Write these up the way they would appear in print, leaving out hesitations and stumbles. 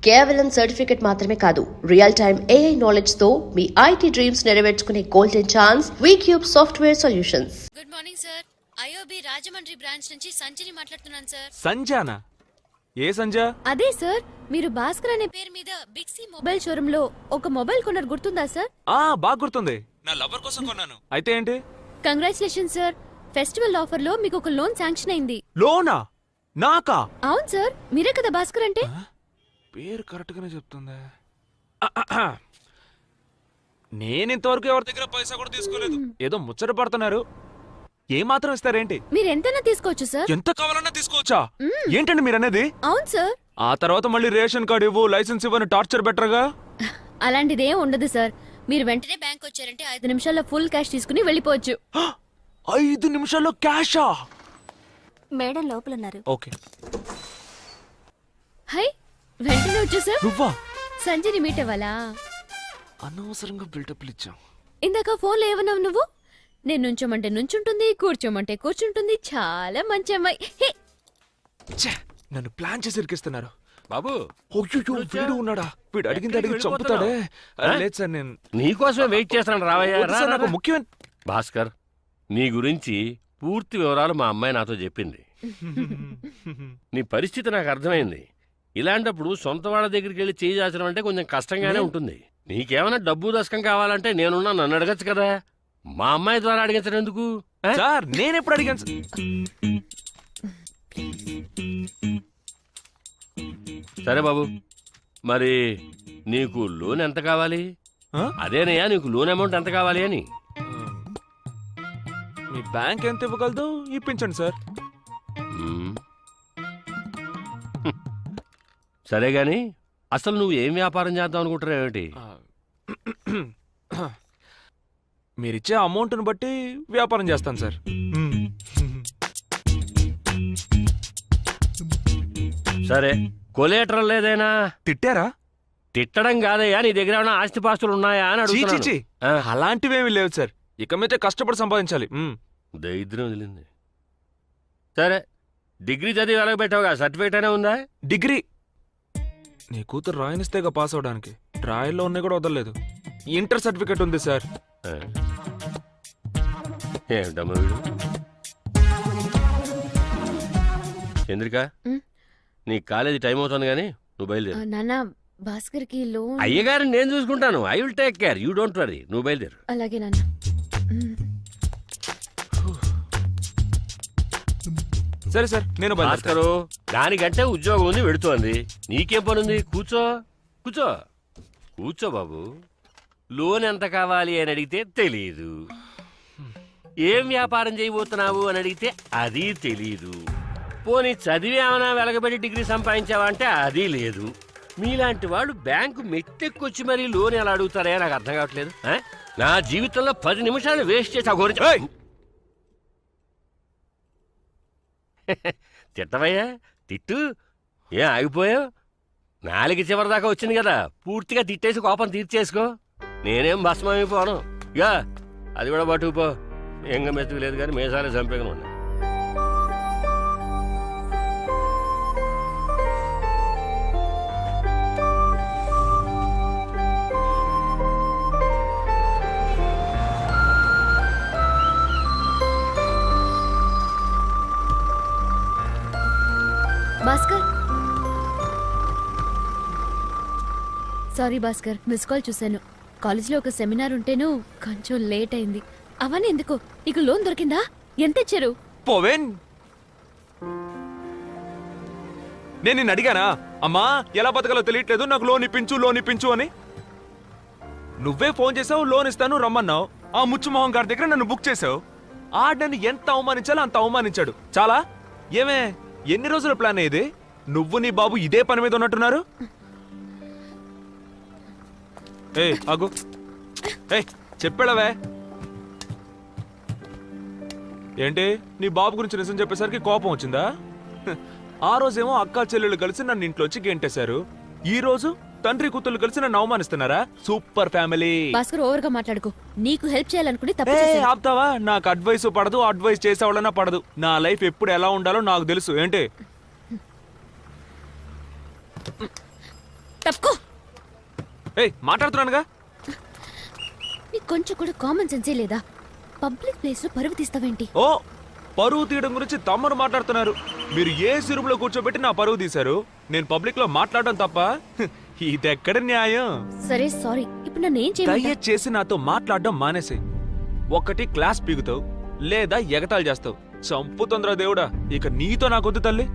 కేవలం సర్టిఫికెట్ మాత్రమే కాదు, రియల్ టైమ్ AI నాలెడ్జ్ తో మీ IT డ్రీమ్స్ నెరవేర్చుకునే golden chance V Cube software solutions. Good morning sir. IOB Rajahmundry branch నుంచి సంజయ్ మాట్లాడుతున్నాను సార్. సంజానా? ఏ సంజయ్? అదే సార్, మీరు భాస్కర్ అనే పేరు మీద బిగ్ సి మొబైల్ షోరూమ్ లో ఒక మొబైల్ కొన్నారు, గుర్తుందా సార్? బాగా గుర్తుంది. నా లవర్ కోసం కొన్నాను. అయితే ఏంటి? కంగ్రాచులేషన్స్ సార్, ఫెస్టివల్ ఆఫర్ లో మీకు ఒక లోన్ శాంక్షన్ అయింది. లోనా? నాకా? అవును సార్, మీరే కదా భాస్కర్ అంటే. పేరు కరెక్ట్ గానే చెప్తుందా? నేను ఇంతవరకు ఎవరి దగ్గర పైసా కూడా తీసుకోలేదు. ఏదో ముచ్చట పడుతున్నారు. ఏ మాత్రం ఇస్తారేంటి? మీరు ఎంతైనా తీసుకోవచ్చు సార్. ఎంత కావాలన్నా తీసుకోవచ్చా? ఏంటండి మీరు అనేది? అవును సార్. ఆ తర్వాత మళ్ళీ రేషన్ కార్డు ఇవ్వు, లైసెన్స్ ఇవ్వని టార్చర్ బెటర్గా. అలాంటిదేం ఉండదు సార్. మీరు వెంటనే బ్యాంక్ వచ్చారంటే 5 నిమిషాల్లో ఫుల్ క్యాష్ తీసుకుని వెళ్ళిపోవచ్చు. 5 నిమిషాల్లో క్యాషా? మేడం లోపలున్నారు. ఓకే. హై, వెంటనే వచ్చేసా. నువ్వా? సంజయ్ని మీట్ అవ్వాలా? అనవసరంగా బిల్డప్లు ఇచ్చాం. ఇందాక ఫోన్లో ఏమన్నావు నువ్వు? నేను నుంచోమంటే నుంచుంటుంది, కూర్చోమంటే కూర్చుంటుంది. చాలా మంచి అమ్మాయి. నన్ను ప్లాన్ చేసి ఇరికిస్తున్నారు. బాబు వీడు ఉన్నాడా? వీడు అడిగి చంపుతాడే. లేదు సార్, నేను నీకోసమే వెయిట్ చేస్తాను. రావయ్యా. నాకు ముఖ్యమైన భాస్కర్, నీ గురించి పూర్తి వివరాలు మా అమ్మాయి నాతో చెప్పింది. నీ పరిస్థితి నాకు అర్థమైంది. ఇలాంటప్పుడు సొంత వాళ్ళ దగ్గరికి వెళ్ళి చేయి చాచడం అంటే కొంచెం కష్టంగానే ఉంటుంది. నీకేమైనా డబ్బు దశకం కావాలంటే నేనున్నా, నన్ను అడగచ్చు కదా. మా అమ్మాయి ద్వారా అడిగించడం ఎందుకు? సార్, నేనెప్పుడు అడిగాను? సరే బాబు, మరి నీకు లోన్ ఎంత కావాలి? అదేనయ్యా, నీకు లోన్ అమౌంట్ ఎంత కావాలి అని. మీ బ్యాంక్ ఎంత ఇవ్వగలదు ఇప్పించండి సార్. సరే గాని అసలు నువ్వు ఏం వ్యాపారం చేద్దాం అనుకుంటున్నావు? ఏమిటి? మీరిచ్చే అమౌంట్ని బట్టి వ్యాపారం చేస్తాను సార్. సరే, కొలేటరల్ లేదైనా? తిట్టారా? తిట్టడం కాదయ్యా, నీ దగ్గర ఏమైనా ఆస్తిపాస్తులు ఉన్నాయా అని అడుగుతున్నాను. అలాంటివేమి లేవు సార్. ఇక మీద కష్టపడి సంపాదించాలి. దరిద్రం వదిలింది. సరే, డిగ్రీ చదివి వెలగబెట్టావుగా, సర్టిఫికేట్ అయినా ఉందా? డిగ్రీ నీ కూతురు రాయనిస్తేగా పాస్ అవడానికి. రాయల్లో ఉన్నాయి కూడా వదలలేదు. ఇంటర్ సర్టిఫికేట్ ఉంది సార్. ఏమిటమ్మా వీడు? చంద్రిక, నీ కాలేజీ టైం అవుతుంది కానీ నువ్వు బయలుదేరు. నాన్న, భాస్కర్ కి లోన్. అయ్యగారిని నేను చూసుకుంటాను. I will take care, you don't worry. నువ్వు బయలుదేరు. అలాగే నాన్న. సరే సార్, నేను భాస్కరు, దానికంటే ఉద్యోగం ఉంది, వెడుతోంది. నీకేం పనుంది? కూర్చో కూర్చో కూర్చో బాబు. లోన్ ఎంత కావాలి అని అడిగితే తెలీదు. ఏం వ్యాపారం చేయబోతున్నావు అని అడిగితే అది తెలీదు. పోనీ చదివి ఏమైనా వెలగబెట్టి డిగ్రీ సంపాదించావా అంటే అది లేదు. మీలాంటి వాళ్ళు బ్యాంకు మెట్టెక్కొచ్చి మరీ లోన్ ఎలా అడుగుతారా? నాకు అర్థం కావట్లేదు. నా జీవితంలో 10 నిమిషాలు వేస్ట్ చేసి ఆ గురించి తిట్టవయ్యా, తిట్టు. ఏం ఆగిపోయావు? 4 చివరి దాకా వచ్చింది కదా, పూర్తిగా తిట్టేసి కోపం తీర్చేసుకో. నేనేం భస్మైపోను. ఇక అది కూడా పట్టుకుపో. ఎంగ మెతుకు లేదు కానీ మేసాలే చంపేగా ఉన్నా. Bhaskar, sorry Bhaskar, miss call చూశాను. కాలేజీలో ఒక సెమినార్ ఉంటేను కొంచెం లేట్ అయింది. అవన్నీ ఎందుకు, నీకు లోన్ దొరికిందా? ఎంత ఇచ్చారు? పోవేన్, నేను నిన్ను అడిగానా? అమ్మా, ఎలా బతకాలో తెలియట్లేదు, నాకు లోన్ ఇప్పించు అని. నువ్వే ఫోన్ చేసావు, లోన్ ఇస్తాను రమ్మన్నావు. ఆ ముచ్చుమోహన్ గారి దగ్గర నన్ను బుక్ చేసావు. నన్ను ఎంత అవమానించాలో అంత అవమానించాడు. చాలా. ఏమే, ఎన్ని రోజుల ప్లాన్ ఇది? నువ్వు నీ బాబు ఇదే పని మీద ఉన్నట్టున్నారు. ఆగు. చెప్పాడవే ఏంటి? నీ బాబు గురించి నిజం చెప్పేసరికి కోపం వచ్చిందా? ఆ రోజేమో అక్క చెల్లెళ్ళు కలిసి నన్ను ఇంట్లోంచి గెంటేశారు. ఈ రోజు తండ్రి కూతుళ్ళు కలిసి నన్ను అవమానిస్తున్నారా? Super family. భాస్కర్, ఓవర్ గా మాట్లాడుకో. నీకు హెల్ప్ చేయాలనుకుని తప్పు ఆపుతావా? నాకు అడ్వైస్ పడదు, అడ్వైస్ చేసేవాళ్ళన్నా పడదు. నా లైఫ్ ఎప్పుడు ఎలా ఉండాలో నాకు తెలుసు. ఏంటి? తప్పుకో. ఏయ్ మాట్లాడుతున్నానుగా. నీకు కొంచెం కూడా కామన్ సెన్సే లేదా? పబ్లిక్ ప్లేస్ లో పరువు తీస్తావేంటి? ఓ పరువు తీయడం గురించి తమ్ముడు మాట్లాడుతున్నారు. మీరు ఏ సిరుపులో కూర్చోబెట్టి నా పరువు తీశారు. నేను పబ్లిక్ లో మాట్లాడడం తప్ప ఇదెక్కడ న్యాయం? సరే సారీ. ఇప్పుడు నన్ను ఏం చేయమంటావ్? దయచేసి నాతో మాట్లాడడం మానేసి. ఒకటి క్లాస్ పీగుతావు లేదా ఎగతాళి చేస్తావు. చంపుతుందిరా దేవుడా. ఇక నీతో నాకొద్దు తల్లి.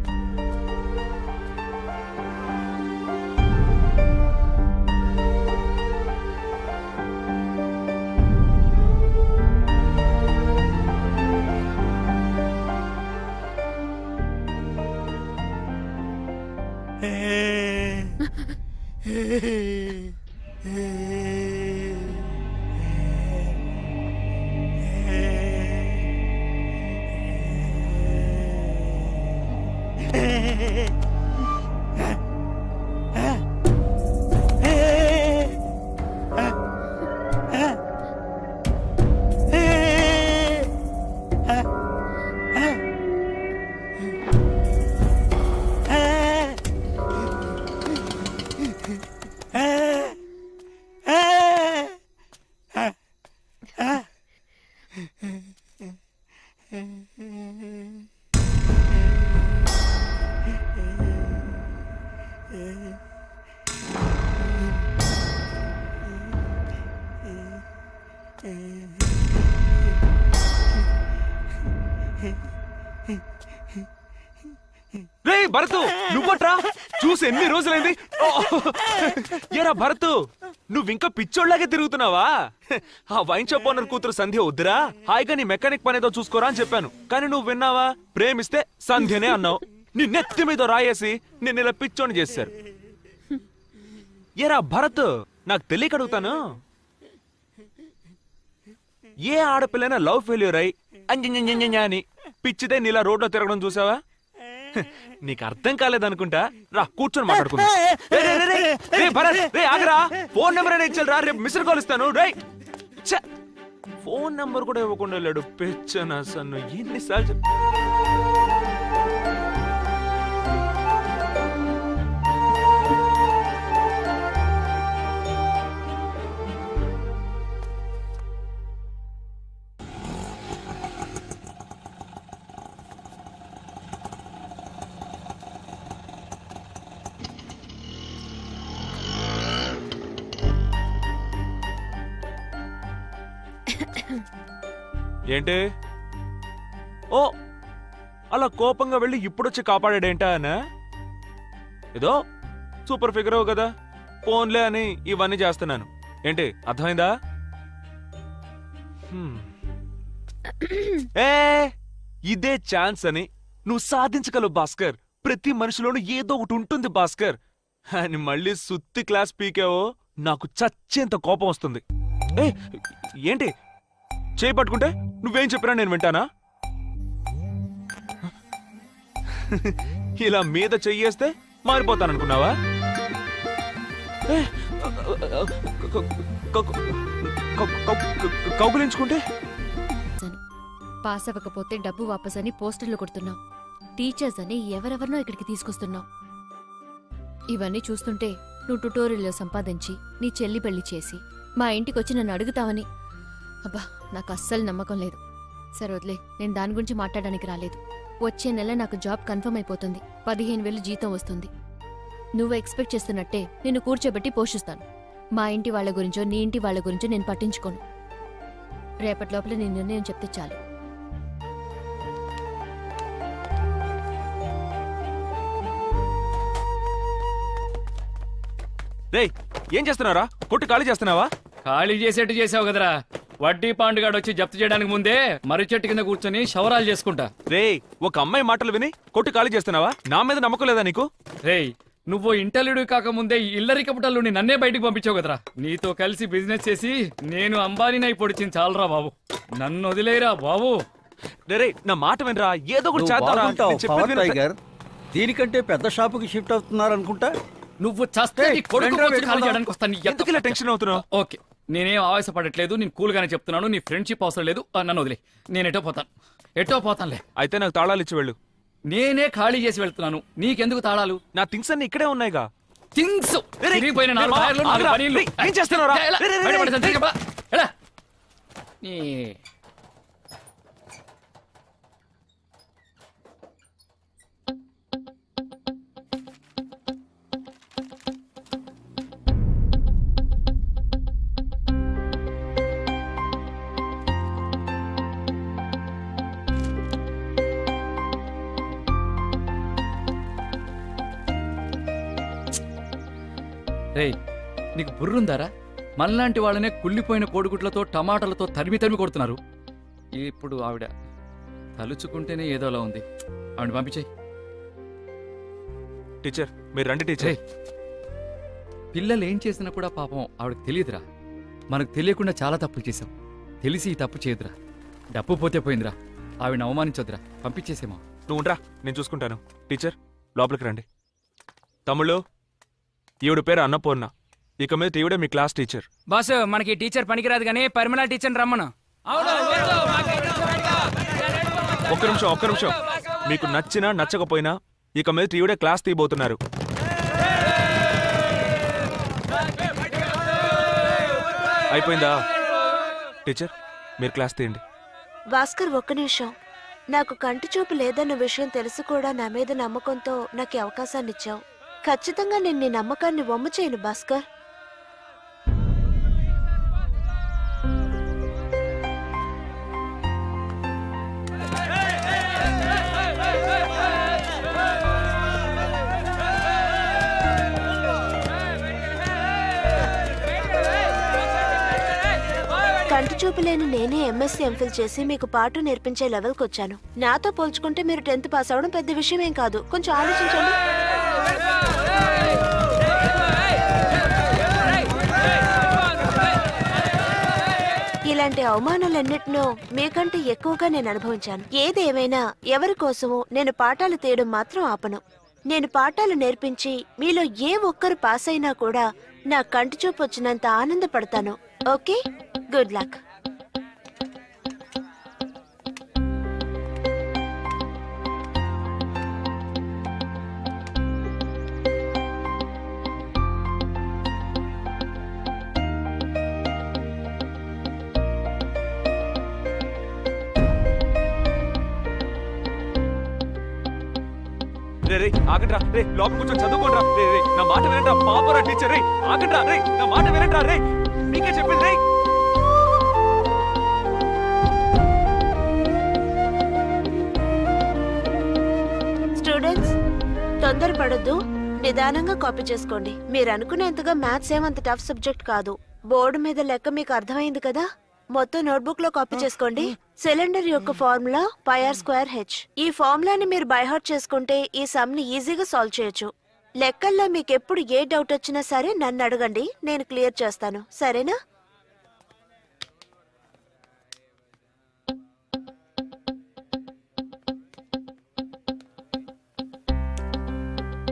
రే భరతు, నువ్వట్రా? చూసి ఎన్ని రోజులైంది. ఓ! ఏరా భరతు, నువ్వింకా పిచ్చోళ్లాగే తిరుగుతున్నావా? ఆ వైన్ షాప్ ఓనర్ కూతురు సంధ్య వద్దురా, హాయిగా నీ మెకానిక్ పనేదో చూసుకోరా అని చెప్పాను. కానీ నువ్వు విన్నావా? ప్రేమిస్తే సంధ్యనే అన్నావు. నీ నెత్తి మీద రాయేసి నిన్ను ఇలా పిచ్చోని చేశారు. ఏరా భరత్, నాకు తెలియక అడుగుతాను, ఏ ఆడపిల్లైనా లవ్ ఫెయిల్యూర్ అయి అంజంజంజంజంజ అని పిచ్చిదే నీలా రోడ్లో తిరగడం చూసావా? నీకు అర్థం కాలేదనుకుంటా. రా కూర్చొని మాట్లాడుకుందాం. ఆగరా, ఫోన్ నెంబర్ అయినా ఇచ్చారు రా, రేపు మిస్డ్ కాల్ ఇస్తాను. ఫోన్ నెంబర్ కూడా ఇవ్వకుండా వెళ్ళాడు పెచ్చన సన్ను. ఎన్నిసార్లు ఏంటి? ఓ అలా కోపంగా వెళ్ళి ఇప్పుడొచ్చి కాపాడాడేంటా అనా? ఏదో సూపర్ ఫిగర్ కదా, ఫోన్లే అని ఇవన్నీ చేస్తున్నాను. ఏంటి అర్థమైందా? ఏ ఇదే ఛాన్స్ అని నువ్వు సాధించగలవు భాస్కర్. ప్రతి మనిషిలోనూ ఏదో ఒకటి ఉంటుంది భాస్కర్ అని మళ్ళీ సుత్తి క్లాస్ పీకావో నాకు చచ్చేంత కోపం వస్తుంది. ఏ ఏంటి చేయి పట్టుకుంటే నువ్వేం చెప్పినా నేను వింటానా? ఇలా మీద చెయ్యేస్తే మారిపోతాననుకున్నావా? కౌగులించుకుంటే పాస్ అవ్వకపోతే డబ్బు వాపస్ అని పోస్టర్లు కొడుతున్నావు. టీచర్స్ అని ఎవరెవరినో ఇక్కడికి తీసుకొస్తున్నావు. ఇవన్నీ చూస్తుంటే నువ్వు ట్యుటోరియల్లో సంపాదించి నీ చెల్లి పెళ్లి చేసి మా ఇంటికొచ్చి నన్ను అడుగుతావని అబ్బా నాకు అస్సలు నమ్మకం లేదు. సరే వదిలే, నేను దాని గురించి మాట్లాడడానికి రాలేదు. వచ్చే నెల నాకు జాబ్ కన్ఫర్మ్ అయిపోతుంది. 15,000 జీతం వస్తుంది. నువ్వు ఎక్స్పెక్ట్ చేస్తున్నట్టే నిన్ను కూర్చోబెట్టి పోషిస్తాను. మా ఇంటి వాళ్ళ గురించో నీ ఇంటి వాళ్ళ గురించో నేను పట్టించుకోను. రేపటి లోపల నీ నిర్ణయం చెప్తే చాలు. రేయ్ ఏం చేస్తున్నారా? కొట్టు ఖాళీ చేస్తున్నావా? ఖాళీ చేసేట్టు చేసావు కదరా. వడ్డీ పాండుగాడు వచ్చి జప్తు చేయడానికి ముందే మర్రి చెట్టు కింద కూర్చొని శవరాలు చేసుకుంటా. రేయ్ ఒక అమ్మాయి మాటలు విని కొట్టు ఖాళీ చేస్తున్నావా? నా మీద నమ్మకం లేదా నీకు? రేయ్ నువ్వు ఇంటర్వ్యూ కాకముందే ఇల్లరి కపటలు నన్నే బయటికి పంపించావు కదరా. నీతో కలిసి బిజినెస్ చేసి నేను అంబానీనై పొడిచింది చాలరా బాబు. నన్ను వదిలేరా బాబు. రే నా మాట వినరా, ఏదో ఒకటి చేద్దాంరా. నేను చెప్పేది విను. టైగర్, దీనికంటే పెద్ద షాపుకి షిఫ్ట్ అవుతున్నారనుకుంటా. నువ్వు చస్తే నీ కొడుకు వచ్చి ఖాళీ చేయడానికి వస్తాను. ఎందుకు ఇలా టెన్షన్ అవుతున్నావు? ఓకే, నేనేం ఆవేశపడట్లేదు. నేను కూల్ గానే చెప్తున్నాను. నీ ఫ్రెండ్షిప్ అవసరం లేదు. నన్ను వదిలే, నేను ఎటో పోతానులే. అయితే నాకు తాళాలు ఇచ్చి వెళ్ళు. నేనే ఖాళీ చేసి వెళ్తున్నాను, నీకెందుకు తాళాలు? నా థింగ్స్ అన్ని ఇక్కడే ఉన్నాయిగా. థింగ్స్ రేయ్, తిరిగిపోయిన నాలుగు రేయ్, టైర్లు, నాలుగు ఆగ్రా. బనీళ్లు. రేయ్, ఏం చేస్తున్నావురా? ఎలా? రేయ్, రేయ్, బయటపడేసా, రేయ్. తిరిగి పద. ఎలా? నీ- రేయ్, నీకు బుర్రుందారా? మనలాంటి వాళ్ళనే కుళ్ళిపోయిన కోడిగుడ్లతో టమాటాలతో తరిమి తరిమి కొడుతున్నారు. ఇప్పుడు ఆవిడ తలుచుకుంటేనే ఏదోలా ఉంది. ఆవిడ పంపించేయి. టీచర్ మీరు రండి టీచర్. రేయ్, పిల్లలు ఏం చేసినా కూడా పాపం ఆవిడకి తెలియదురా. మనకు తెలియకుండా చాలా తప్పులు చేశాం. తెలిసి ఈ తప్పు చేయదురా. డబ్బు పోతే పోయిందిరా. ఆవిడ అవమానించొద్దురా. పంపించేసేమా. నువ్వు ఉండరా, నేను చూసుకుంటాను. టీచర్ లోపలికి రండి. తమ్ముళ్ళు, ఈవిడ పేరు అన్నపూర్ణ. ఇక మీద ఈవిడే మీ క్లాస్ టీచర్. బాస్ మనకి టీచర్ పనికిరాదు కానీ పరిమళ టీచర్ రమ్మను. ఒక్క నిమిషం. మీకు నచ్చినా నచ్చకపోయినా ఇక మీద ఈవిడే క్లాస్ తీయబోతున్నారు. అయిపోయిందా? టీచర్ మీరు క్లాస్ తీయండి. భాస్కర్, ఒక్క నిమిషం. నాకు కంటి చూపు లేదన్న విషయం తెలిసి కూడా నా మీద నమ్మకంతో నాకు ఈ అవకాశాన్ని ఇచ్చావు. ఖచ్చితంగా నేను నీ నమ్మకాన్ని వమ్ము చేయను భాస్కర్. కంటి చూపు లేని నేనే ఎంఎస్సీ ఎంఫిల్ చేసి మీకు పాటు నేర్పించే లెవెల్కి వచ్చాను. నాతో పోల్చుకుంటే మీరు 10th పాస్ అవడం పెద్ద విషయం ఏం కాదు. కొంచెం ఆలోచించండి. ఇలాంటి అవమానాలన్నిటినో మీకంటే ఎక్కువగా నేను అనుభవించాను. ఏది ఏమైనా ఎవరి కోసమో నేను పాఠాలు తీయడం మాత్రం ఆపను. నేను పాఠాలు నేర్పించి మీలో ఏ ఒక్కరు పాస్ అయినా కూడా నా కంటి చూపు వచ్చినంత ఆనందపడతాను. Okay, good luck. రే ఆగండ్రా. రే లోపల కూర్చొని చదువుకోండిరా. రే నా మాట వినండి. పాపరా టీచర్. రే ఆగండ్రా. రే నా మాట వినండి. రే నీకే చెప్పింది. రే స్టూడెంట్స్, తొందరపడొద్దు. నిదానంగా కాపీ చేసుకోండి. మీరు అనుకునేంతగా మ్యాథ్స్ ఏమంత టఫ్ సబ్జెక్ట్ కాదు. బోర్డు మీద లెక్క మీకు అర్థమైంది కదా. మొత్తం నోట్బుక్ లో కాపీ చేసుకోండి. సిలిండర్ యొక్క ఫార్ములా πr²h. ఈ ఫార్ములాని మీరు బైహార్ట్ చేసుకుంటే ఈ సమ్ ని ఈజీగా సాల్వ్ చేయొచ్చు. లెక్కల్లో మీకు ఎప్పుడు ఏ డౌట్ వచ్చినా సరే నన్ను అడగండి, నేను క్లియర్ చేస్తాను. సరేనా?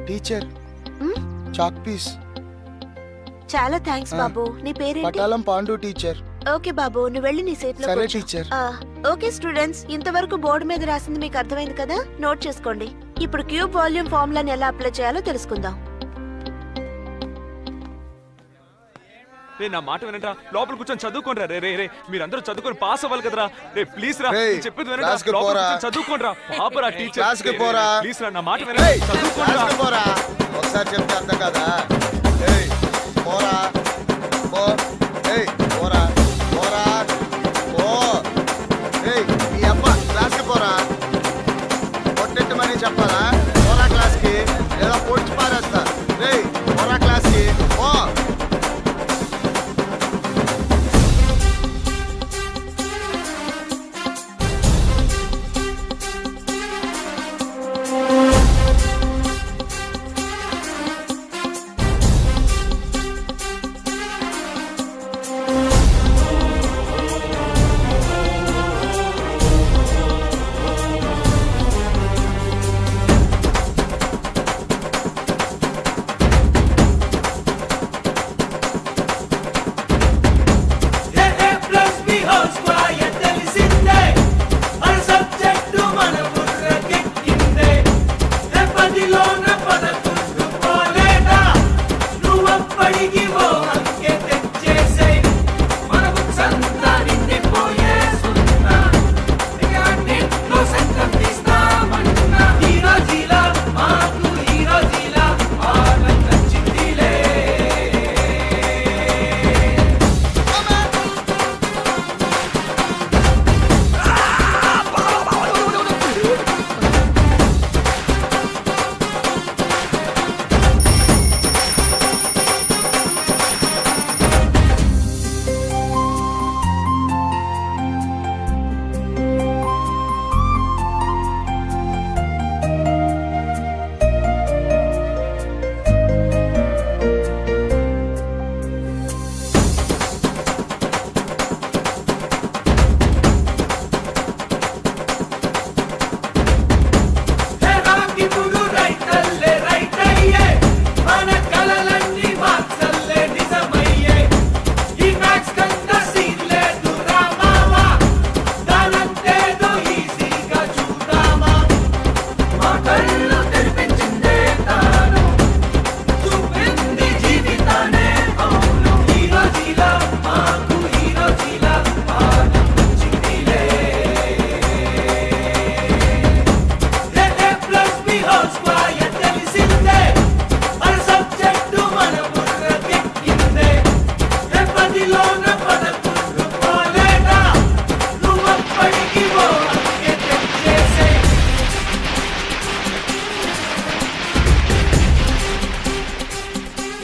టీచర్, మ్? Chalk piece. చాలా థ్యాంక్స్ బాబు. నీ పేరేంటి? పటాలం పాండు టీచర్. ఓకే బాబు, నువ్వు వెళ్ళి నీ సీట్ లో సరే కూర్చో. టీచర్. ఓకే స్టూడెంట్స్, ఇంతవరకు బోర్డు మీద రాసింది మీకు అర్థమైంది కదా. నోట్ చేసుకోండి. ఇప్పుడు క్యూబ్ వాల్యూమ్ ఫార్ములాని ఎలా అప్లై చేయాలో తెలుసుకుందాం. రే నా మాట వినండి. లోపల కూర్చొని చదువుకోండిరా. రే రే రే మీరందరూ చదువుకొని పాస్ అవ్వాలి కదరా. రే ప్లీజ్ రా, రేయ్, నేను చెప్పేది వినండి. క్లాస్కి లోపల పోరా. కూర్చొని చదువుకోండిరా. పాపరా టీచర్. క్లాస్కి పోరా. ప్లీజ్ రా, నా మాట వినండి. చదువుకోండిరా. క్లాస్కి పోరా. ఒకసారి చెప్తే అర్థం కదా. ఏయ్, పోరా. పో. ఏయ్, పోరా. పోరా. పో. ఏయ్, ఈ అబ్బ క్లాస్కి పోరా. కొట్టెట్టమని చెప్పాలా? పోరా క్లాస్కి, లేదా పొడిచి పారేస్తా. ఏయ్, పోరా క్లాస్కి. పో.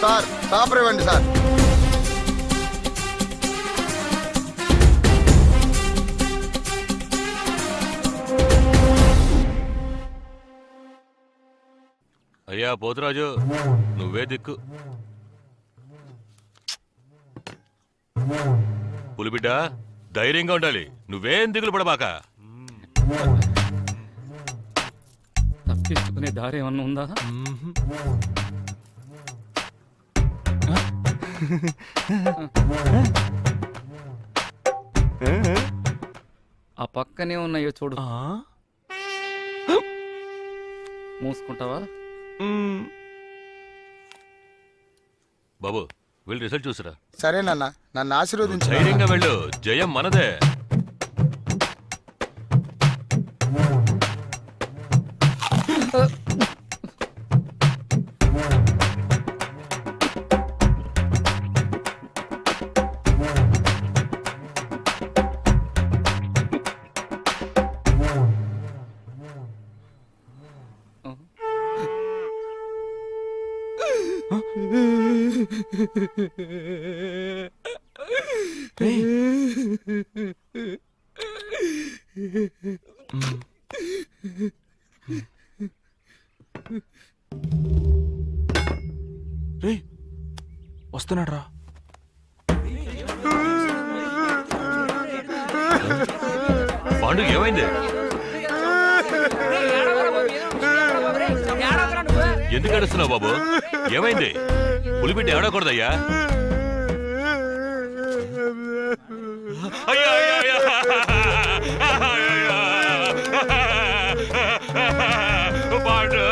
సార్ పేపర్ ఇవ్వండి సార్. అయ్యా పోతురాజు, నువ్వే దిక్కు. పులిబిడ్డ, ధైర్యంగా ఉండాలి. నువ్వేం దిగులు పడబాక. తప్పించుకునే దారి ఏమన్నా ఉందా? ఆ పక్కనే ఉన్నాయో చూడు. మూసుకుంటావా? బాబు, వెళ్ళి రిజల్ట్ చూసిరా. సరేనన్నా, నన్ను ఆశీర్వదించు. ధైర్యంగా వెళ్ళు, జయం మనదే. రేయ్, వస్తున్నాడు రా. పాండు, ఏమైంది? ఎందుకు ఏడుస్తున్నావు బాబు? ఏమైంది? పులిబిడ్డ ఏడకూడదయ్యా. అయ్యో అయ్యో అయ్యో. పాండు,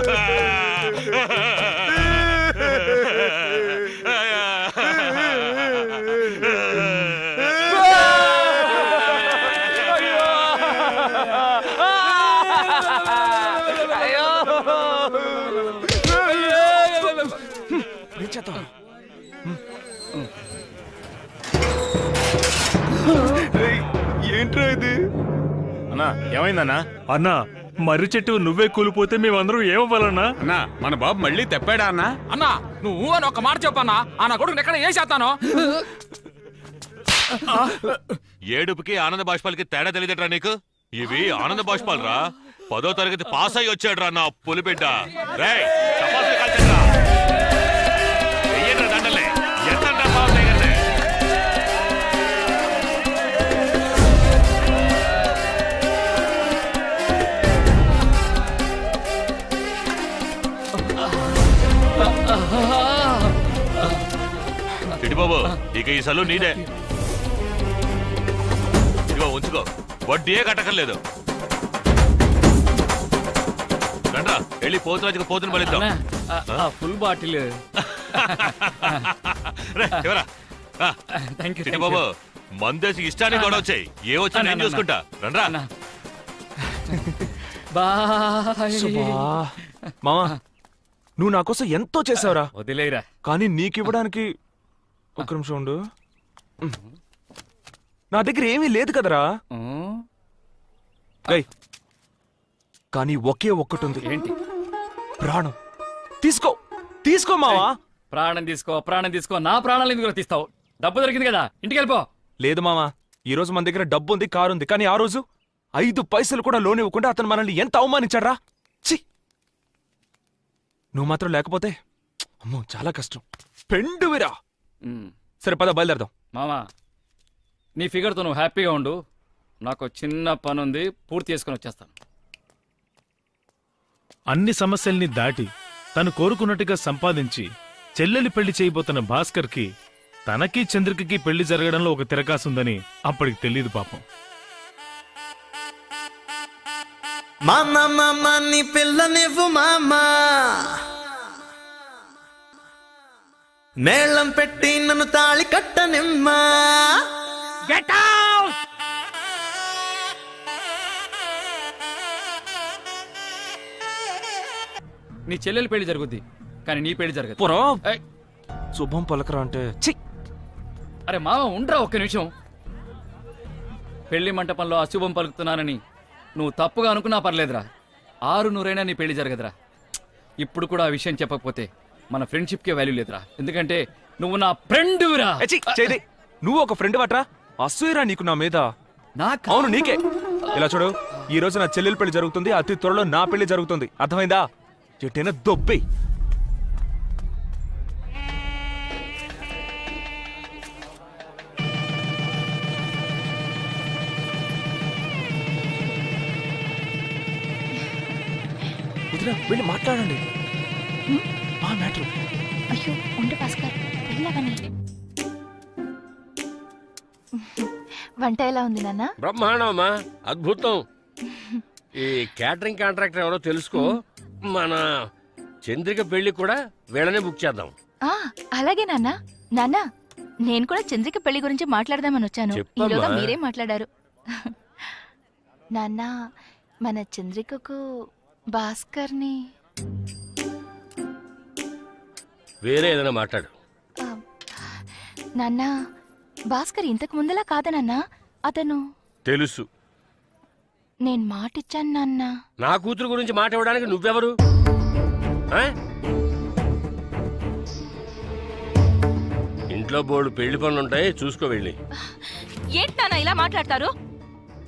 ఏంట్రా ఇది? అన్నా ఏమైందన్నా? అన్నా, మర్రి చెట్టు నువ్వే కూలిపోతే మేమందరం ఏమవ్వాలన్నా? అన్నా మన బాబు మళ్ళీ తెప్పాడా అన్నా? అన్నా నువ్వు అని ఒక మాట చెప్పన్నా, ఆ నా కొడుకు ఎక్కడ ఏం చేస్తాను? ఏడుపుకి ఆనంద బాష్పాలకి తేడా తెలియదట్రా నీకు? ఇవి ఆనంద బాష్పాలు రా. 10వ తరగతి పాస్ అయ్యి వచ్చాడు రా నా పులిబిడ్డ. రేయ్, చపాతీలు కాల్చండ్రా. వెయ్యండ్రా దండలే. ఎంతండ్రా బాబు దగ్గరనే. ఇటు బాబు, ఇక ఈ సలు నీదే. ఇదిగో ఉంచుకో, వడ్డీయే కట్టకర్లేదు. రండ్రా, వెళ్ళి పోతురాజుకు పోతుని బలిద్దాం. ఫుల్ బాటిల్ రే, ఎవరా? ఆ, థ్యాంక్ యూ చిట్టి బాబు మందేసి ఇష్టానికి కూడా వచ్చాయి ఏ వచ్చి నేను చూసుకుంటా రండ్రా. బాయ్ మామా నువ్వు నా కోసం ఎంతో చేసావురా, వదిలేరా. కానీ నీకివ్వడానికి ఒక నిమిషం ఉండు. నా దగ్గర ఏమీ లేదు కదరా. ఏయ్, కానీ ఒకే ఒక్కటి ఉంది. ఏంటి? ప్రాణం. తీసుకో తీసుకో మావా. ప్రాణం తీసుకో. నా ప్రాణాలు ఎందుకు తీస్తావు? డబ్బు దొరికింది కదా, ఇంటికి వెళ్ళిపో. లేదు మామా, ఈ రోజు మన దగ్గర డబ్బు ఉంది, కారు ఉంది, కానీ ఆ రోజు 5 పైసలు కూడా లోన్ ఇవ్వకుండా అతను మనల్ని ఎంత అవమానించాడ్రా. ఛీ, నువ్వు మాత్రం లేకపోతే అమ్మో చాలా కష్టం. పెండువిరా. సరే పద బయలుదేరదాం. మామా, నీ ఫిగర్తో నువ్వు హ్యాపీగా ఉండు. నాకు చిన్న పని ఉంది, పూర్తి చేసుకుని వచ్చేస్తాను. అన్ని సమస్యల్ని దాటి తను కోరుకున్నట్టుగా సంపాదించి చెల్లెలి పెళ్లి చేయబోతున్న భాస్కర్కి తనకి చంద్రికకి పెళ్లి జరగడంలో ఒక తిరకాసుందని అప్పటికి తెలియదు పాపం. మామా నీ పిల్లనివ్వు మామా, మేళం పెట్టి నన్ను తాళి కట్టనిమ్మా. నీ చెల్లెలి పెళ్లి జరుగుద్ది, కానీ నీ పెళ్లి జరగదు. పురా ఏయ్, శుభం పలకరా అంటే ఛీ. అరే మామ ఉండరా ఒక్క నిమిషం. పెళ్లి మంటపంలో అశుభం పలుకుతున్నానని నువ్వు తప్పుగా అనుకున్నా పర్లేదురా. 600 నీ పెళ్లి జరగదురా. ఇప్పుడు కూడా ఆ విషయం చెప్పకపోతే మన ఫ్రెండ్షిప్కే వాల్యూ లేదురా. ఎందుకంటే నువ్వు నా ఫ్రెండ్రా. ఏ ఛీ, చేది. నువ్వు ఒక ఫ్రెండ్ వాట్రా. అసూయరా నీకు నా మీద. అవును నీకే. ఇలా చూడు, ఈ రోజు నా చెల్లెలి పెళ్లి జరుగుతుంది, అతి త్వరలో నా పెళ్లి జరుగుతుంది. అర్థమైందా? చెట్టైనా దొబ్బి. వెళ్ళి మాట్లాడండి. ఆ మ్యాటర్. అయ్యో ఉండు భాస్కర్, వెళ్ళవని. వంట ఎలా ఉంది నాన్న? బ్రహ్మాండమా, అద్భుతం. ఈ క్యాటరింగ్ కాంట్రాక్టర్ ఎవరో తెలుసుకో. మన చంద్రిక పెళ్లి కూడా వీళ్ళనే బుక్ చేద్దాం. అలాగే నాన్న. నాన్న, నేను కూడా చంద్రిక పెళ్లి గురించి మాట్లాడదామని వచ్చాను. చెప్పమ్మా. ఈలోగా మీరే మాట్లాడారు. నాన్న, మన చంద్రికకు భాస్కర్ని వేరే ఏదైనా మాట్లాడు. నాన్న, భాస్కర్ ఇంతకు ముందులా కాదా నాన్న? అతను తెలుసు. నేను మాటిచ్చాను నాన్న. నా కూతురు గురించి మాట ఇవ్వడానికి నువ్వెవరు? ఆ? ఇంట్లో బోర్డు పెళ్లి పనులుంటాయి, చూసుకో వెళ్ళి. ఏంటి నాన్న ఇలా మాట్లాడతారు?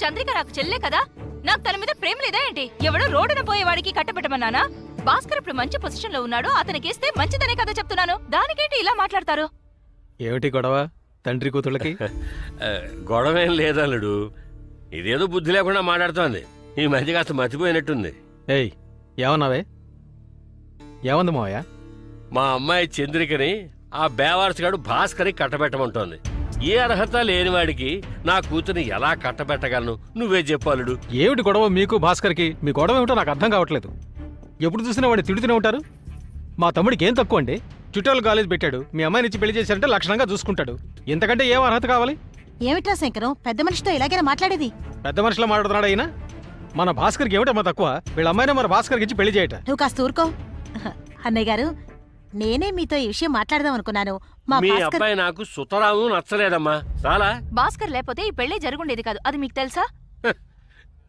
చంద్రిక నాకు చెల్లే కదా, నాకు తన మీద ప్రేమ లేదా ఏంటి? ఎవడో రోడ్డున పోయేవాడికి కట్టబెట్టమన్నానా? భాస్కర్ ఇప్పుడు మంచి పొజిషన్ లో ఉన్నాడు, అతనికిస్తే మంచిదనే కదా చెప్తున్నాను. దానికేంటి ఇలా మాట్లాడతారు? ఏమిటి గొడవ తండ్రి కూతుళ్ళకి? గొడవేం లేదల్లుడు, ఇదేదో బుద్ధి లేకుండా మాట్లాడుతోంది. ఈ మధ్య కాస్త మర్చిపోయినట్టుంది. ఏయ్ ఏమన్నావే? ఏమంది మావయ్య? మా అమ్మాయి చంద్రికని ఆ బేవారసుగాడు భాస్కర్కి కట్టబెట్టమంటోంది. ఏ అర్హత లేనివాడికి నా కూతుర్ని ఎలా కట్టబెట్టగలను? నువ్వే చెప్పాలుడు. ఏమిటి గొడవ మీకు భాస్కర్కి? మీ గొడవ ఏమిటో నాకు అర్థం కావట్లేదు. ఎప్పుడు చూసినా వాడిని తిడుతూనే ఉంటారు. మా తమ్ముడికి ఏం తక్కువ అండి? చుట్టాలు కాలేజ్ పెట్టాడు, మీ అమ్మాయిని ఇచ్చి పెళ్లి చేశారంటే లక్షణంగా చూసుకుంటాడు. ఇంతకంటే ఏం అర్హత కావాలి? ఏమిట్రా శంకరం, పెద్ద మనిషితో ఇలాగైనా మాట్లాడేది? పెద్ద మనిషిలో మాట్లాడుతున్నాడు అయినా. మన భాస్కర్కి ఏమిటమ్మా తక్కువ? వీళ్ళ అమ్మాయినే మన భాస్కర్కి ఇచ్చి పెళ్లి చేయట. నువ్వు కాస్త ఊరుకో. అన్నయ్య గారు, నేనే మీతో ఈ విషయం మాట్లాడదాం అనుకున్నాను. మా మీ భాస్కర్ అబ్బాయి నాకు సుతరాము నచ్చలేదమ్మా. చాలా భాస్కర్ లేకపోతే ఈ పెళ్లి జరుగుండేది కాదు, అది మీకు తెలుసా?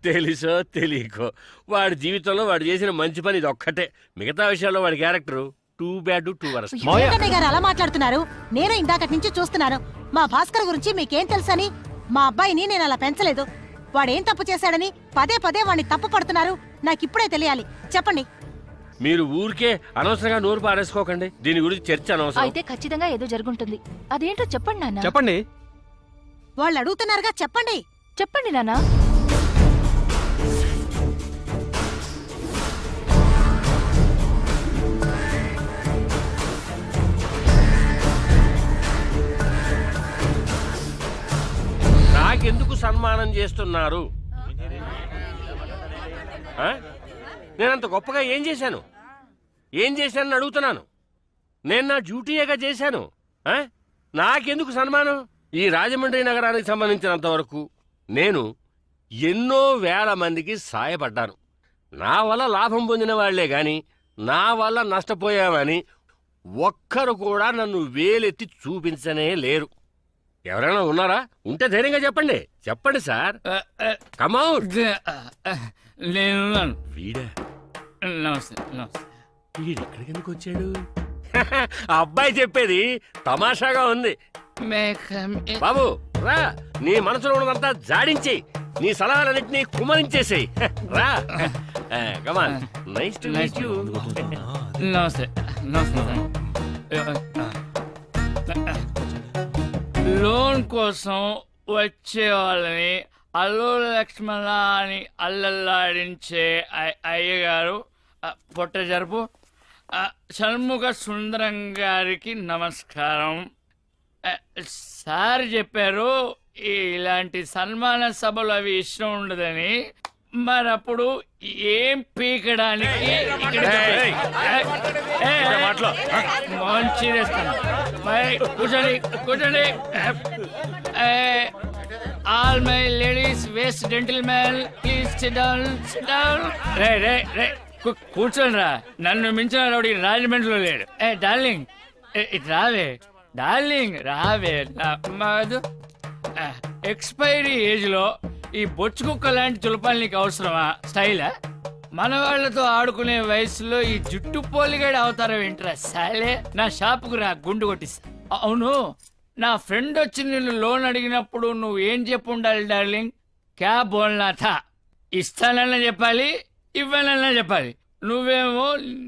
తెలుసో తెలియకో వాడి జీవితంలో వాడు చేసిన మంచి పని ఇది ఒక్కటే. మిగతా విషయాల్లో వాడి character too bad too worst. ఏంటన్నయ్య గారు అలా మాట్లాడుతున్నారు? నేను ఇందాకటి నుంచి చూస్తున్నాను. మా భాస్కర్ గురించి మీకేం తెలుసని? మా అబ్బాయిని నేను అలా పెంచలేదు. వాడేం తప్పు చేశాడని పదే పదే వాడిని తప్పు పడుతున్నారు. నాకిప్పుడే తెలియాలి, చెప్పండి. మీరు ఊరికే అనవసరంగా నోరు పారేసుకోకండి. దీని గురించి చర్చ అనవసరం. అయితే ఖచ్చితంగా ఏదో జరుగుంటుంది. అదేంటో చెప్పండి నాన్న. చెప్పండి. వాళ్ళు అడుగుతున్నారుగా, చెప్పండి. చెప్పండి నాన్న. నాకెందుకు సన్మానం చేస్తున్నారు? ఆ? నేనంత గొప్పగా ఏం చేశాను? ఏం చేశానని అడుగుతున్నాను. నేను నా డ్యూటీయేగా చేశాను. నాకెందుకు సన్మానం? ఈ రాజమండ్రి నగరానికి సంబంధించినంత వరకు నేను ఎన్నో వేల మందికి సాయపడ్డాను. నా వల్ల లాభం పొందిన వాళ్లే గాని నా వల్ల నష్టపోయామని ఒక్కరు కూడా నన్ను వేలెత్తి చూపించనే లేరు. ఎవరైనా ఉన్నారా? ఉంటే ధైర్యంగా చెప్పండి. చెప్పండి సార్. కమౌట్. నేను వీడా? నమస్తే నమస్తే. వీడెక్కడికి ఎందుకు వచ్చాడు? అబ్బాయి చెప్పేది తమాషాగా ఉంది. బాబు రా, నీ మనసులో ఉన్నదంతా జాడించి నీ సలహాలన్నింటినీ కుమరించేసేయి. రా, come on. Nice to meet you. నమస్తే నమస్తే. లోన్ కోసం వచ్చే వాళ్ళని అల్లు లక్ష్మణ అని అల్లల్లాడించే అయ్యగారు పొట్ట జరుపు షణ్ముఖ సుందరం గారికి నమస్కారం. సార్ చెప్పారు ఇలాంటి సన్మాన సభలు అవి ఇష్టం ఉండదని. మరప్పుడు ఏం పీకడానికి కూర్చోండి కూర్చోండి. All my ladies waste gentlemen please sit down sit down. రే రే రే కూర్చోండి రా. నన్ను మించిన రౌడీ రాజమండ్రిలో లేడు. డార్లింగ్ ఇటు రావే. డార్లింగ్ రావే. ఎక్స్పైరీ ఏజ్ లో ఈ బొచ్చు కుక్క లాంటి చులపాలు నీకు అవసరమా? స్టైలా? మన వాళ్లతో ఆడుకునే వయసులో ఈ జుట్టు పోలిగాడు అవతారం ఏంట్రా సాలే. నా షాపుకు రా, గుండు కొట్టిస్తా. అవును, నా ఫ్రెండ్ వచ్చి నిన్ను లోన్ అడిగినప్పుడు నువ్వు ఏం చెప్పు ఉండాలి డార్లింగ్? క్యా బోల్నా థా? ఇస్తానన్నా చెప్పాలి, ఇవ్వనన్నా చెప్పాలి. నువ్వేమో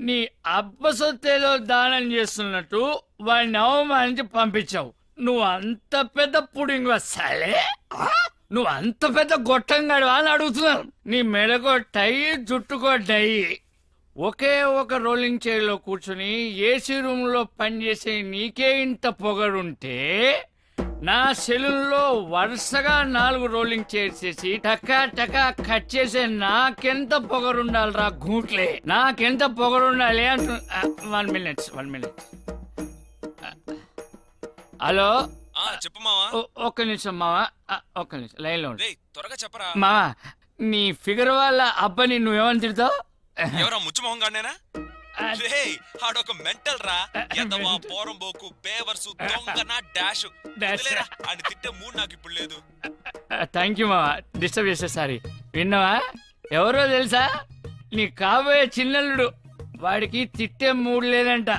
నీ అబ్బ సొత్తేదో దానం చేస్తున్నట్టు వాడిని అవమానించి పంపించావు. నువ్వు అంత పెద్ద పుడింగ్ వస్తాలే. నువ్వు అంత పెద్ద గొట్టంగాడు అని అడుగుతున్నాను. నీ మెడకో టై, జుట్టుకో డై. ఒకే ఒక రోలింగ్ చైర్లో కూర్చుని ఏసీ రూమ్ లో పనిచేసే నీకే ఇంత పొగరుంటే నా సెలూన్లో వరుసగా 4 రోలింగ్ చైర్స్ చేసి టకా టకా కట్ చేసే నాకెంత పొగరుండాలిరా గూట్లే. నాకెంత పొగరుండాలి అంటు. 1 minute 1 minute. హలో చెప్పు మావా. ఒక్క నిమిషం మావా, ఒక్క నిమిషం లైన్ లో త్వరగా చెప్పరా. మావా, నీ ఫిగర్ వాళ్ళ అబ్బాని నువ్వేమని తిడతావు? ఎవరా ముచ్చుమొహం గానేనా? ఆడొక మెంటల్ రా. ఎదవా, పోరంబోకు, బేవర్సు, దొంగన, డాష్. అని తిట్టే మూడు నాకు ఇప్పుడు లేదు. థ్యాంక్ యూ మావా, డిస్టర్బ్ చేసే. సారీ. విన్నావా? ఎవరో తెలుసా? నీ కాబోయే చిన్నల్లుడు. వాడికి తిట్టే మూడు లేదంట.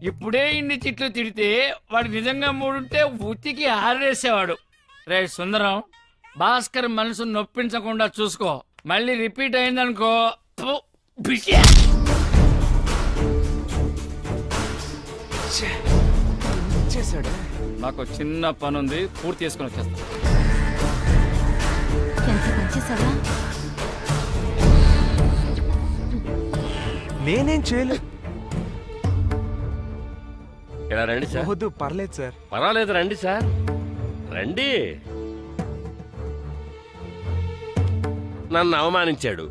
ఇప్పుడే ఇన్ని తిట్లు తిడితే వాడు నిజంగా మూడుంటే ఉతికి ఆరేసేవాడు. రే సుందరం, భాస్కర్ మనసు నొప్పించకుండా చూసుకో. మళ్ళీ రిపీట్ అయిందనుకో చేశాడు. నాకు చిన్న పని ఉంది, పూర్తి చేసుకుని వచ్చేస్తా. నేనేం చేయలేదు. ఇలా రండి సార్. వద్దు, పర్లేదు సార్. పర్వాలేదు, రండి సార్, రండి. నన్ను అవమానించాడు,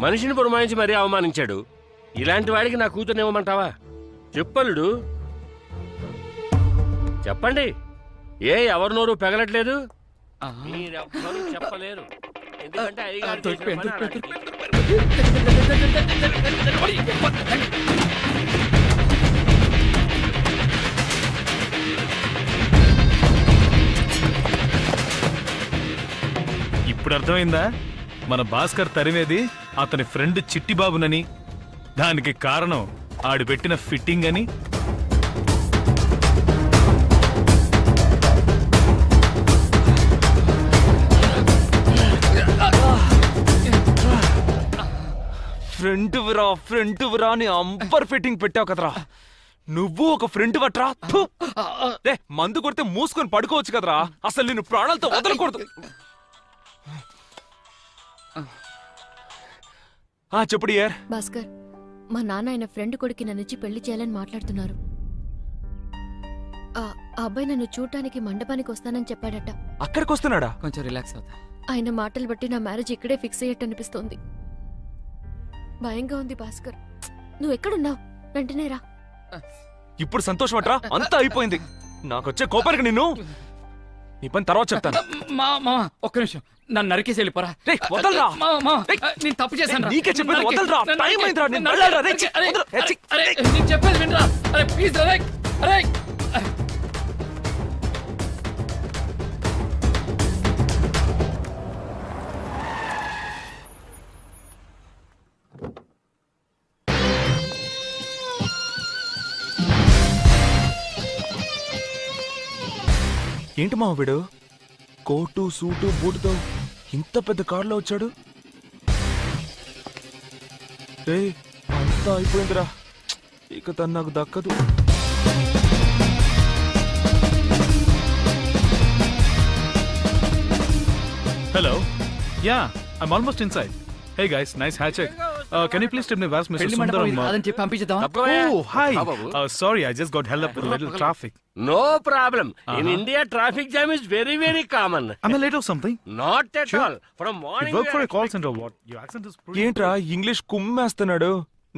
మనిషిని పురమాయించి మరీ అవమానించాడు. ఇలాంటి వాడికి నా కూతుర్ని ఇవ్వమంటావా? చెప్పలుడు, చెప్పండి. ఎవరి నోరు పెగలట్లేదు? మీరెవ్వరూ చెప్పలేరు. ఎందుకంటే అయ్యగారు చేసిన పని అలాంటిది. ఇప్పుడు అర్థమైందా? మన భాస్కర్ తరిమేది అతని ఫ్రెండ్ చిట్టిబాబునని, దానికి కారణం ఆడు పెట్టిన ఫిట్టింగ్ అని. ఫ్రెండ్ విరా అని అంబర్ ఫిట్టింగ్ పెట్టావు కదరా. నువ్వు ఒక ఫ్రెండ్ వట్రా. మందు కొడితే మూసుకొని పడుకోవచ్చు కదరా. అసలు నేను ప్రాణాలతో వదలకూడదు. చెప్పుడు యార్. భాస్కర్, మా నాన్న ఆయన ఫ్రెండ్ కొడుకి నన్నిచ్చి పెళ్లి చేయాలని మాట్లాడుతున్నారు. ఆ అబ్బాయి నన్ను చూడటానికి మండపానికి వస్తానని చెప్పాడట. అక్కడికి వస్తున్నాడా? కొంచెం రిలాక్స్ అవుతా. ఆయన మాటలు బట్టి నా మ్యారేజ్ ఇక్కడే ఫిక్స్ అయ్యట్టు అనిపిస్తోంది. భయంగా ఉంది భాస్కర్. నువ్వు ఎక్కడున్నావు? వెంటనే రా. ఇప్పుడు సంతోషం అట్రా, అంతా అయిపోయింది. నాకొచ్చే కోపానికి నిన్ను నీ పని తర్వాత చెప్తాను. మామ ఒక్క నిమిషం, నన్ను నరికేసి వెళ్ళిపోరా. రేయ్, వదలరా. నేను తప్పు చేశాను. నీకే చెప్పేది వదలరా. టైం అయిందిరా, నేను వెళ్ళాలిరా. రేయ్, ఛీ, వదలు. ఏ, ఛీ. నేను చెప్పేది వినరా. అరే ప్లీజ్ అరే అరే. ఏంటి మావ వీడు కోటు సూటు బూటుతో ఇంత పెద్ద కారులో వచ్చాడు? రేయ్, అంతా అయిపోయిందిరా, ఇక తను నాకు దక్కదు. Hello, ya, I'm almost inside. Hey guys, nice hatch. Can you please tell me where's mister పెళ్లి మండపం సుందరం? ఇది కాదని చెప్పి పంపించేద్దాం. Oh, hi. How babu? Sorry, I just got held up with a little traffic. No problem. In India traffic jam is very very common. Am I late or something? Not at Sure. All. From You morning work for a call center or what? Your accent is pretty... ఏంట్రా English కుమ్మేస్తున్నాడు?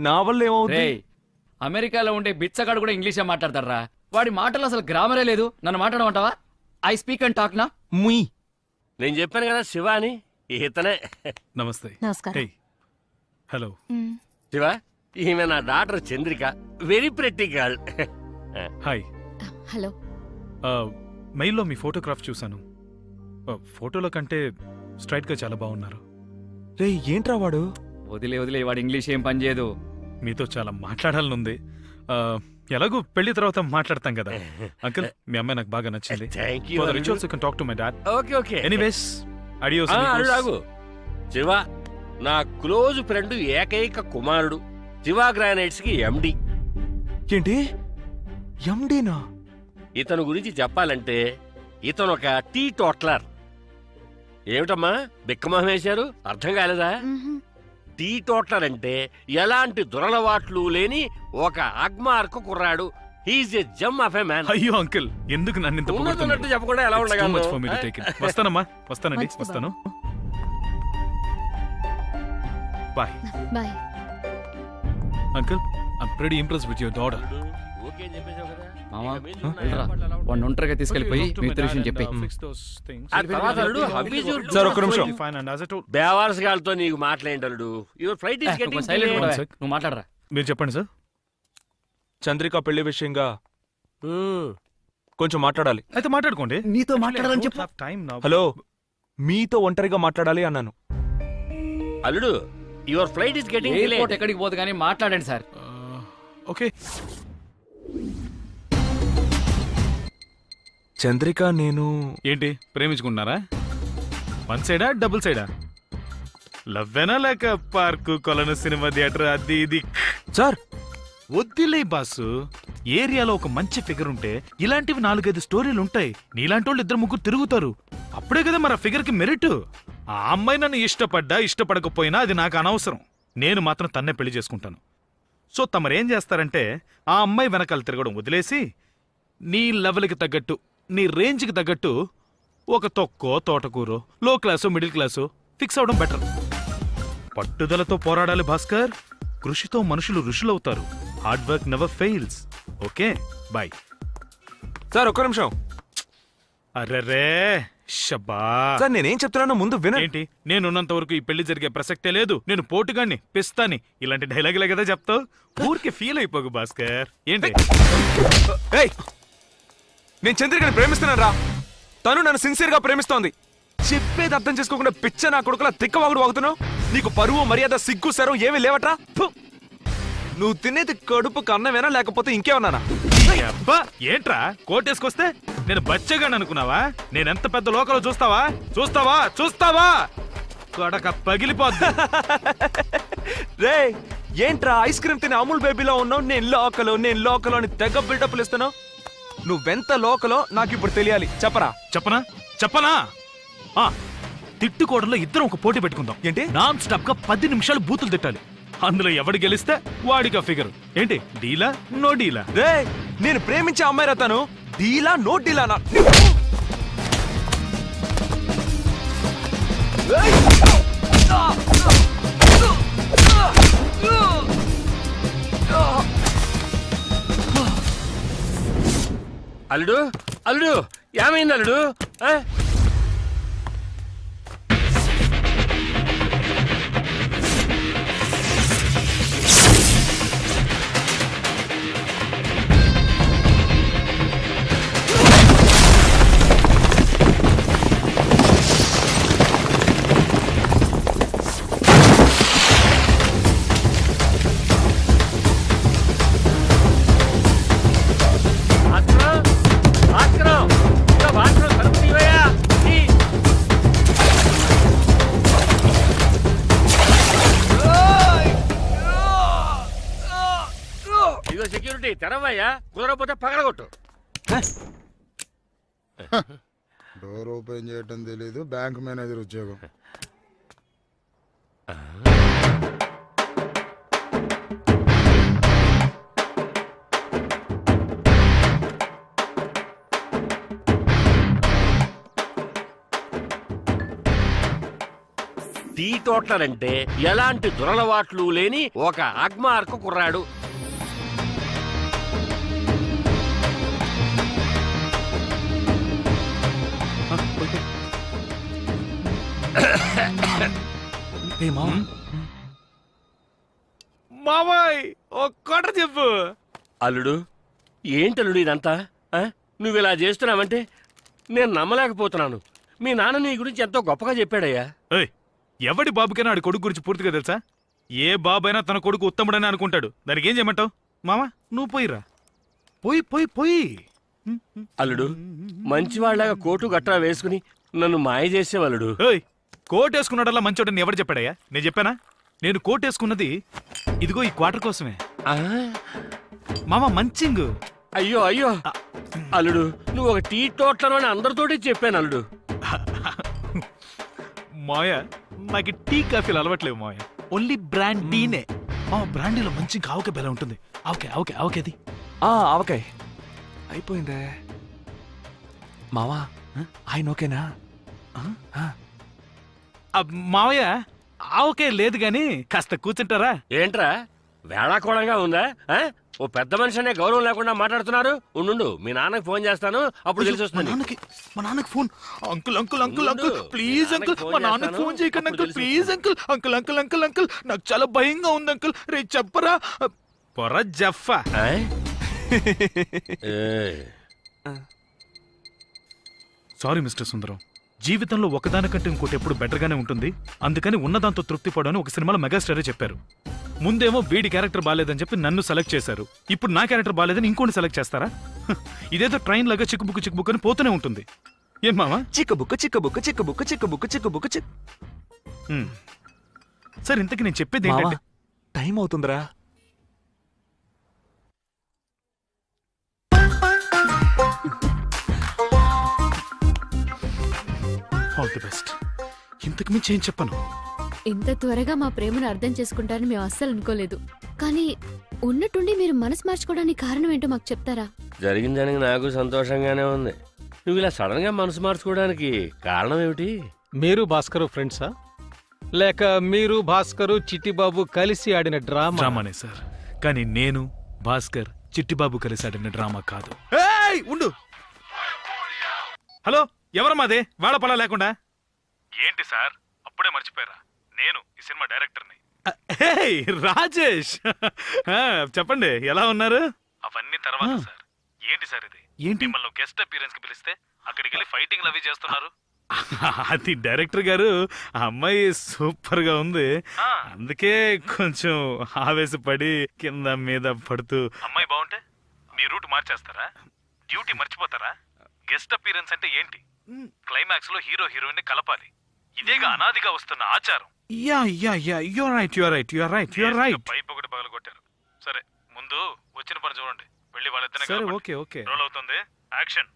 నా వల్ల ఏమవుతుంది? రేయ్, అమెరికాలో ఉండే బిచ్చగాడు కూడా ఇంగ్లీషే మాట్లాడతారా? వాడి మాటలు అసలు గ్రామరే లేదు. నన్ను మాట్లాడమంటావా? ఐ స్పీక్ అండ్ టాక్ నా. ముయ్. నేను చెప్పాను కదా శివ అని, ఇతనే. Namaste. నమస్కారం. Hey. Hello. శివ, ఈమె నా daughter Chandrika, very pretty girl. Hi. Hello. మెయిల్లో మీ ఫోటోగ్రాఫ్ చూశాను. ఫోటోలో కంటే స్ట్రైట్గా చాలా బాగున్నారు. రేయ్, ఏంట్రా వాడు? వదిలే వాడి ఇంగ్లీష్ ఏం పని చేయదు. మీతో చాలా మాట్లాడాలనుంది. ఎలాగో పెళ్లి తర్వాత మాట్లాడతాం కదా. అంకుల్, మీ అమ్మాయి నాకు బాగా నచ్చింది. Thank you. For the rituals, you can talk to my dad. Okay okay. Anyways, adios. amigos. అడుగు. శివ నా క్లోజ్ ఫ్రెండ్, ఏకైక కుమారుడు, శివ గ్రానైట్స్ కి ఎండి. ఏంటి ఎండీనా? ఇతను గురించి చెప్పాలంటే ఇతను ఒక టీ టోట్లర్. ఏమిటమ్మా బిక్కమొహం వేశారు? అర్థం కాలేదా? టీ టోట్లర్ అంటే ఎలాంటి దురలవాట్లు లేని ఒక అగ్మార్క్ కుర్రాడు. He is a gem of a man. అయ్యో అంకుల్, ఎందుకు నన్ను ఇంత ఉన్నట్టు చెప్పకుండా ఎలా ఉండగలను? వస్తానమ్మా, వస్తానండి, మంచిది వస్తాను. Bye bye. Uncle. I'm pretty impressed with your daughter. Okay అని చెప్పేశావు కదా. మామా, ఇక మీద వెళ్ళరా. వాడిని ఒంటరిగా తీసుకెళ్ళిపోయి మీ ఇద్దరి విషయం చెప్పి. ఆ తర్వాత అల్లుడు, how is your సార్, ఒక్క నిమిషం. బేవార్స్ గాలతో నీకు మాట్లాడేటల్లుడు. Your flight is getting silent One sec. నువ్వు మాట్లాడరా. మీరు చెప్పండి సార్. చంద్రిక పెళ్లి విషయంగా కొంచెం మాట్లాడాలి. అయితే మాట్లాడుకోండి. నీతో మాట్లాడాలని చెప్పు. టైం నా. హలో, మీతో ఒంటరిగా మాట్లాడాలి అన్నాను. అల్లుడు, your flight is getting airport ఎక్కడికి పోదు కానీ మాట్లాడండి సార్. ఓకే. చంద్రిక, నేను ఏంటి ప్రేమించుకుంటున్నారా? వన్ సైడా డబుల్ సైడా? లవ్వేనా లేక పార్కు కొలను సినిమా థియేటర్ అది ఇది? సార్, వద్దులే బాసు. ఏరియాలో ఒక మంచి ఫిగర్ ఉంటే ఇలాంటివి 4-5 స్టోరీలు ఉంటాయి. నీలాంటి వాళ్ళు 2-3 తిరుగుతారు. అప్పుడే కదా మరి ఆ ఫిగర్ కి మెరిట్. ఆ అమ్మాయి నన్ను ఇష్టపడకపోయినా అది నాకు అనవసరం. నేను మాత్రం తన్నే పెళ్లి చేసుకుంటాను. సో తమరేం చేస్తారంటే ఆ అమ్మాయి వెనకాల తిరగడం వదిలేసి నీ లెవెల్కి తగ్గట్టు, నీ రేంజ్కి తగ్గట్టు ఒక తొక్కో తోటకూరో, లో క్లాసో మిడిల్ క్లాసో ఫిక్స్ అవడం బెటర్. పట్టుదలతో పోరాడాలి భాస్కర్. కృషితో మనుషులు ఋషులవుతారు. Hard work never fails. Okay, bye. Sir ఒక్క నిమిషం. అర్రరే షబ్బా. సార్, నేనేం చెప్తున్నానో ముందు వినండి. ఏంటి, నేనున్నంత వరకు ఈ పెళ్లి జరిగే ప్రసక్తే లేదు. నేను పోటుగాన్ని, పిస్తాని, ఇలాంటి డైలాగులే కదా చెప్తావు. ఊరికే ఫీల్ అయిపోకు భాస్కర్. ఏంటి? ఏయ్, నేను చంద్రికని ప్రేమిస్తున్నాను రా. తను నన్ను సిన్సియర్ గా ప్రేమిస్తోంది. చెప్పేది అర్థం చేసుకోకుండా పిచ్చ నా కొడుకులా తిక్కవాగుడు వాగుతున్నావు. నీకు పరువు మర్యాద సిగ్గు సరం ఏమీ లేవట్రా? ఫు! నువ్వు తినేది కడుపు కన్నమేనా లేకపోతే ఇంకేమన్నానా? అబ్బా, ఏంట్రా కోటేసుకొస్తే నేను బచ్చగాని అనుకున్నావా? నేనెంత పెద్ద లోకలో చూస్తావా? కొడక పగిలిపోద్ది. రే, ఏంట్రా ఐస్ క్రీమ్ తినే అమూల్ బేబీలో ఉన్నావు? నేను లోకలో అని తెగ బిల్డప్లు ఇస్తాను. నువ్వెంత లోకలో నాకు ఇప్పుడు తెలియాలి. చెప్పనా? తిట్టుకోవడంలో ఇద్దరం ఒక పోటీ పెట్టుకుందాం. ఏంటి? నాన్ స్టాప్ గా 10 నిమిషాలు బూతులు తిట్టాలి. అందులో ఎవడు గెలిస్తే వాడికి ఆ ఫిగర్. ఏంటి, డీలా నో డీలా? రే, నేను ప్రేమించే అమ్మాయి రతాను. డీలా నో డీలా నా? అల్లుడు అల్లుడు ఏమైంది అల్లుడు ఆ? భాస్కరం, భాస్కరం, ఇంకా భాస్కరం తలుపు తీవయ్యా. తీ. ఇదిగో సెక్యూరిటీ తెరవయ్యా, కుదరకపోతే పగలగొట్టు. డోర్ ఓపెన్ చేయటం తెలీదు, బ్యాంక్ మేనేజర్ ఉద్యోగం. టీ టోట్లర్ ఎలాంటి దురలవాట్లు లేని ఒక అగ్మార్కు కుర్రాడు. మావాయ్ ఒక్కట చెప్పు. అల్లుడు ఏంటల్లుడు ఇదంతా ఆ? నువ్వు ఇలా చేస్తున్నావంటే నేను నమ్మలేకపోతున్నాను. మీ నాన్న నీ గురించి ఎంతో గొప్పగా చెప్పాడయ్యా. ఏయ్, ఎవడి బాబుకైనా ఆడి కొడుకు గురించి పూర్తిగా తెలుసా? ఏ బాబైనా తన కొడుకు ఉత్తముడని అనుకుంటాడు. దానికి ఏం చేయమంటావు? మామ నువ్వు పోయిరా, పోయి పోయి పోయి. అల్లుడు మంచివాళ్ళగా కోటు గట్రా వేసుకుని నన్ను మాయ చేసేవాళ్ళుడు. ఏయ్, కోట్ వేసుకున్నాడల్లా మంచోడని ఎవరు చెప్పాడయ్యా? నేను చెప్పానా? నేను కోట్ వేసుకున్నది ఇదిగో ఈ క్వార్టర్ కోసమే. మామ మంచింగ్. అయ్యో అయ్యో అల్లుడు, నువ్వు ఒక టీ టోట్లర్ అని అందరితోటి చెప్పాను అల్లుడు. మాయ నాకు టీ కాఫీలు అలవట్లేవు మాయ, ఓన్లీ బ్రాండీనే. మా బ్రాండీలో మంచి ఆవకాయ బెల ఉంటుంది. ఆవకాయ ఆవకాయ ఆవకాయది. ఆవకాయ్ అయిపోయిందే మావా. ఆయన ఓకేనా? మావయ్య ఆవకాయ లేదు గాని కాస్త కూర్చుంటారా? ఏంట్రా వేళాకోళంగా ఉందా? ఆ? ఓ పెద్ద మనిషి అనే గౌరవం లేకుండా మాట్లాడుతున్నారు. ఉండు, మీ నాన్నకి ఫోన్ చేస్తాను, అప్పుడు తెలిసి వస్తుంది. మా నాన్నకి phone. Uncle uncle uncle uncle please uncle, మా నాన్నకి ఫోన్ చేయకండి uncle please uncle. Uncle uncle uncle uncle నాకు చాలా భయంగా ఉంది అంకుల్. రే చెప్పరా పొర జఫా. ఆ? సారీ మిస్టర్ సుందరం, జీవితంలో ఒకదానికంటే ఇంకోటి ఎప్పుడు బెటర్ గానే ఉంటుంది. అందుకని ఉన్నదాంతో తృప్తి పడని ఒక సినిమాలో మెగాస్టారే చెప్పారు. ముందేమో వీడి క్యారెక్టర్ బాలేదని చెప్పి నన్ను సెలెక్ట్ చేశారు. ఇప్పుడు నా క్యారెక్టర్ బాలేదని ఇంకోటి సెలెక్ట్ చేస్తారా? ఇదేదో ట్రైన్ లాగా చిక్కుబుక్కు చిక్కుబుక్కు అని పోతూనే ఉంటుంది. ఏం మామా? చిక్కబుక్క చిక్కబుక్క చిక్కబుక్క చిక్కబుక్క చిక్కబుక్క చిక్. సార్ ఇంతకీ నేను చెప్పేది ఏంటంటే, టైం అవుతుందిరా. All the best. ఇంతకు మించి ఏం చెప్పను. ఇంత త్వరగా మా ప్రేమను అర్థం చేసుకుంటారని మేము అస్సలు అనుకోలేదు. కానీ ఉన్నట్టుండి మీరు మనసు మార్చుకోవడానికి కారణం ఏంటో మాకు చెప్తారా? జరిగిందానికి నాకు సంతోషంగానే ఉంది. నువ్వు ఇలా సడన్ గా మనసు మార్చుకోవడానికి కారణం ఏమిటి? మీరు భాస్కరు ఫ్రెండ్సా, లేక మీరు భాస్కరు చిట్టిబాబు కలిసి ఆడిన డ్రామానే సార్, కానీ నేను భాస్కర్ చిట్టిబాబు కలిసి ఆడిన డ్రామా కాదు. ఏయ్ ఉండు. హలో, ఎవరమ్మాదే వేళ పలా లేకుండా? ఏంటి సార్ అప్పుడే మర్చిపోయారా? నేను ఈ సినిమా డైరెక్టర్ని. రాజేష్. చెప్పండి, ఎలా ఉన్నారు? అవన్నీ తర్వాత సార్. ఏంటి సార్ ఇది? ఏంటి మిమ్మల్ని గెస్ట్ అపీరెన్స్ కి పిలిస్తే అక్కడికి వెళ్ళి ఫైటింగ్ అవి చేస్తున్నారు? అది డైరెక్టర్ గారు, ఆ అమ్మాయి సూపర్ గా ఉంది, అందుకే కొంచెం ఆవేశపడి కింద మీద పడుతూ. అమ్మాయి బాగుంటే మీ రూట్ మార్చేస్తారా? డ్యూటీ మర్చిపోతారా? గెస్ట్ అపీరెన్స్ అంటే ఏంటి? క్లైమాక్స్ లో హీరో హీరోయిన్ కలపాలి. ఇదేగా అనాదిగా వస్తున్న ఆచారం. పైప్ ఒకటి పగలగొట్టారు. సరే, ముందు వచ్చిన పని చూడండి. వెళ్ళి వాళ్ళిద్దరిని రోల్ అవుతుంది. యాక్షన్.